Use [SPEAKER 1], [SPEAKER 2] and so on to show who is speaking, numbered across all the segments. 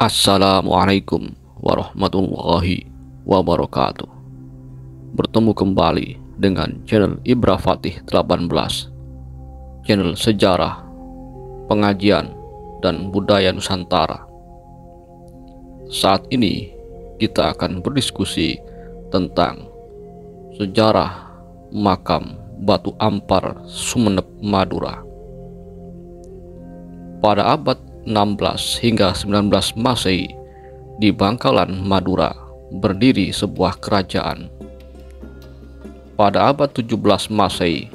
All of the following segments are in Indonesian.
[SPEAKER 1] Assalamualaikum warahmatullahi wabarakatuh. Bertemu kembali dengan channel Ibra Fatih 18, channel sejarah, pengajian, dan budaya Nusantara. Saat ini kita akan berdiskusi tentang sejarah makam Batu Ampar Sumeneb, Madura. Pada abad 16 hingga 19 Masehi, di Bangkalan, Madura, berdiri sebuah kerajaan. Pada abad 17 Masehi,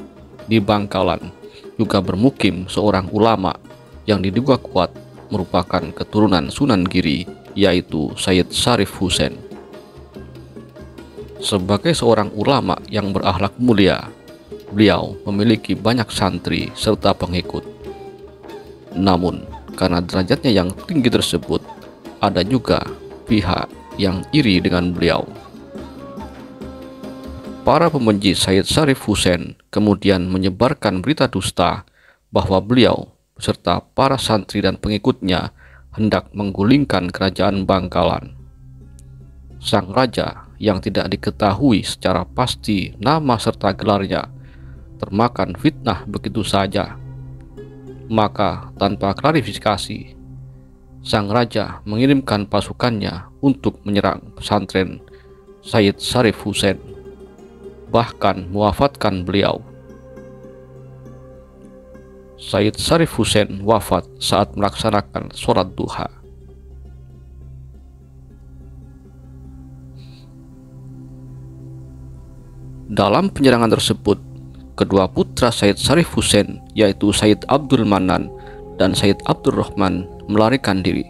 [SPEAKER 1] di Bangkalan juga bermukim seorang ulama yang diduga kuat merupakan keturunan Sunan Giri, yaitu Syed Syarif Husain. Sebagai seorang ulama yang berakhlak mulia, beliau memiliki banyak santri serta pengikut. Namun, karena derajatnya yang tinggi tersebut, ada juga pihak yang iri dengan beliau. Para pembenci Syed Syarif Husain kemudian menyebarkan berita dusta bahwa beliau beserta para santri dan pengikutnya hendak menggulingkan kerajaan Bangkalan. Sang raja yang tidak diketahui secara pasti nama serta gelarnya termakan fitnah begitu saja. Maka tanpa klarifikasi, sang raja mengirimkan pasukannya untuk menyerang pesantren Syed Syarif Husain, bahkan mewafatkan beliau. Syed Syarif Husain wafat saat melaksanakan sholat duha. Dalam penyerangan tersebut, kedua putra Syed Syarif Husain, yaitu Syed Abdul Manan dan Syed Abdul Rahman, melarikan diri.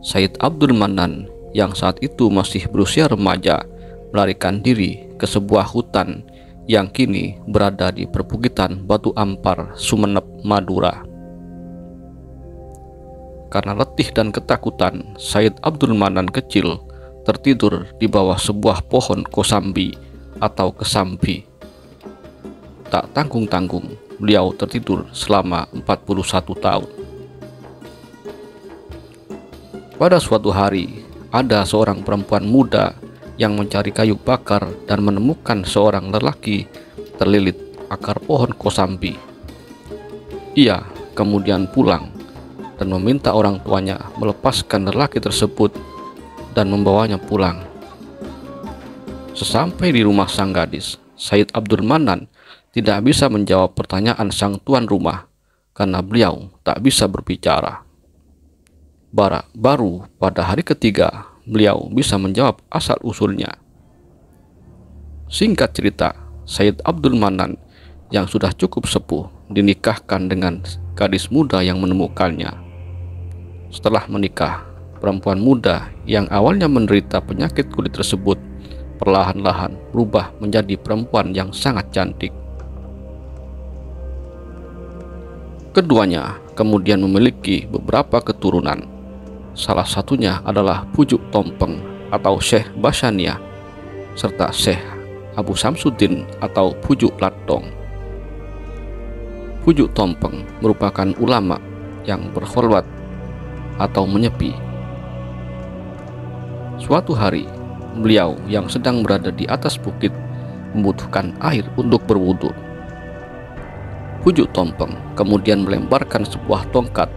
[SPEAKER 1] Syed Abdul Manan yang saat itu masih berusia remaja melarikan diri ke sebuah hutan yang kini berada di perbukitan Batu Ampar, Sumeneb, Madura. Karena letih dan ketakutan, Syed Abdul Manan kecil tertidur di bawah sebuah pohon kosambi atau kesambi. Tak tanggung-tanggung, beliau tertidur selama 41 tahun. Pada suatu hari, ada seorang perempuan muda yang mencari kayu bakar dan menemukan seorang lelaki terlilit akar pohon kosambi. Ia kemudian pulang dan meminta orang tuanya melepaskan lelaki tersebut dan membawanya pulang. Sesampai di rumah sang gadis, Syed Abdul Manan tidak bisa menjawab pertanyaan sang tuan rumah karena beliau tak bisa berbicara. Baru pada hari ketiga beliau bisa menjawab asal-usulnya. Singkat cerita, Syed Abdul Manan yang sudah cukup sepuh dinikahkan dengan gadis muda yang menemukannya. Setelah menikah, perempuan muda yang awalnya menderita penyakit kulit tersebut perlahan-lahan berubah menjadi perempuan yang sangat cantik. Keduanya kemudian memiliki beberapa keturunan. Salah satunya adalah Pujuk Tompeng atau Syekh Basaniah, serta Syekh Abu Samsuddin atau Pujuk Latong. Pujuk Tompeng merupakan ulama yang berkholwat atau menyepi. Suatu hari, beliau yang sedang berada di atas bukit membutuhkan air untuk berwudu. Pujuk Tompeng kemudian melemparkan sebuah tongkat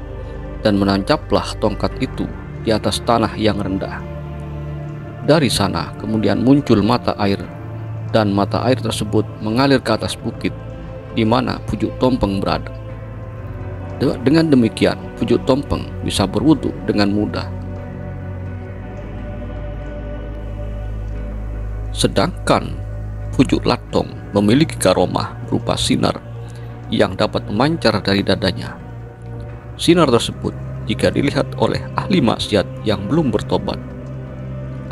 [SPEAKER 1] dan menancaplah tongkat itu di atas tanah yang rendah. Dari sana kemudian muncul mata air, dan mata air tersebut mengalir ke atas bukit di mana Pujuk Tompeng berada. Dengan demikian, Pujuk Tompeng bisa berwudu dengan mudah. Sedangkan Pujuk Latong memiliki karomah berupa sinar yang dapat memancar dari dadanya. Sinar tersebut, jika dilihat oleh ahli maksiat yang belum bertobat,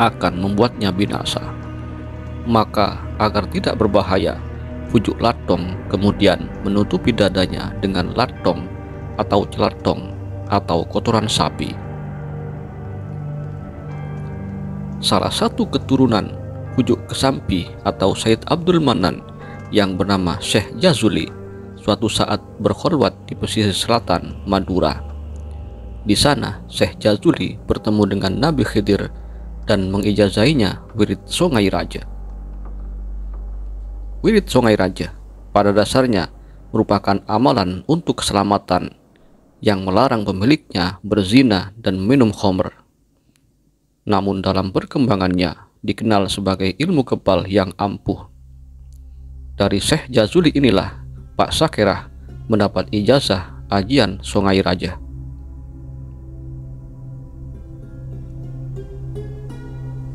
[SPEAKER 1] akan membuatnya binasa. Maka agar tidak berbahaya, Pujuk Latong kemudian menutupi dadanya dengan latong atau celatong atau kotoran sapi. Salah satu keturunan Pujuk Kesampi atau Syed Abdul Manan yang bernama Syekh Jazuli suatu saat berkholwat di pesisir selatan Madura. Di sana, Syekh Jazuli bertemu dengan Nabi Khidir dan mengijazainya wirid Songai Raja. Wirid Songai Raja pada dasarnya merupakan amalan untuk keselamatan yang melarang pemiliknya berzina dan minum khamr. Namun dalam perkembangannya dikenal sebagai ilmu kebal yang ampuh. Dari Syekh Jazuli inilah Pak Sakerah mendapat ijazah ajian Songai Raja.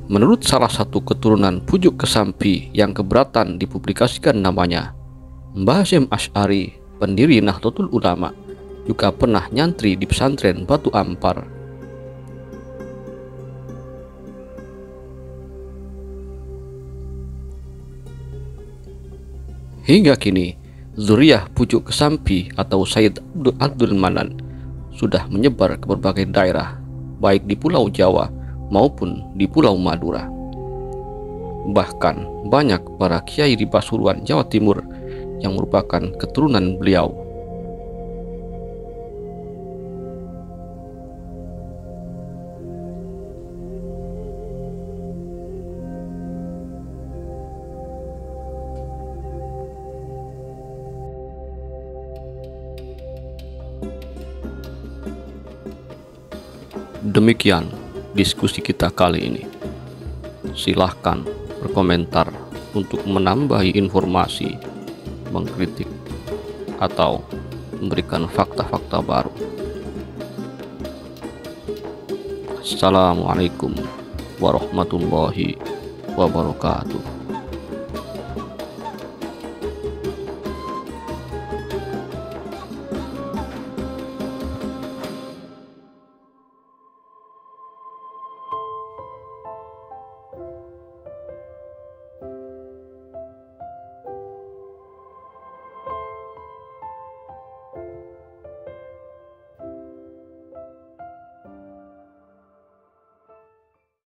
[SPEAKER 1] Menurut salah satu keturunan Pujuk Kesampi yang keberatan dipublikasikan namanya, Mbah Hasyim Asy'ari, pendiri Nahdlatul Ulama, juga pernah nyantri di pesantren Batu Ampar. Hingga kini, zuriyah Pujuk Kesampi atau Sayyid Abdul Manan sudah menyebar ke berbagai daerah, baik di Pulau Jawa maupun di Pulau Madura. Bahkan banyak para kiai di Pasuruan, Jawa Timur yang merupakan keturunan beliau. Demikian diskusi kita kali ini. Silahkan berkomentar untuk menambahi informasi, mengkritik, atau memberikan fakta-fakta baru. Assalamualaikum warahmatullahi wabarakatuh.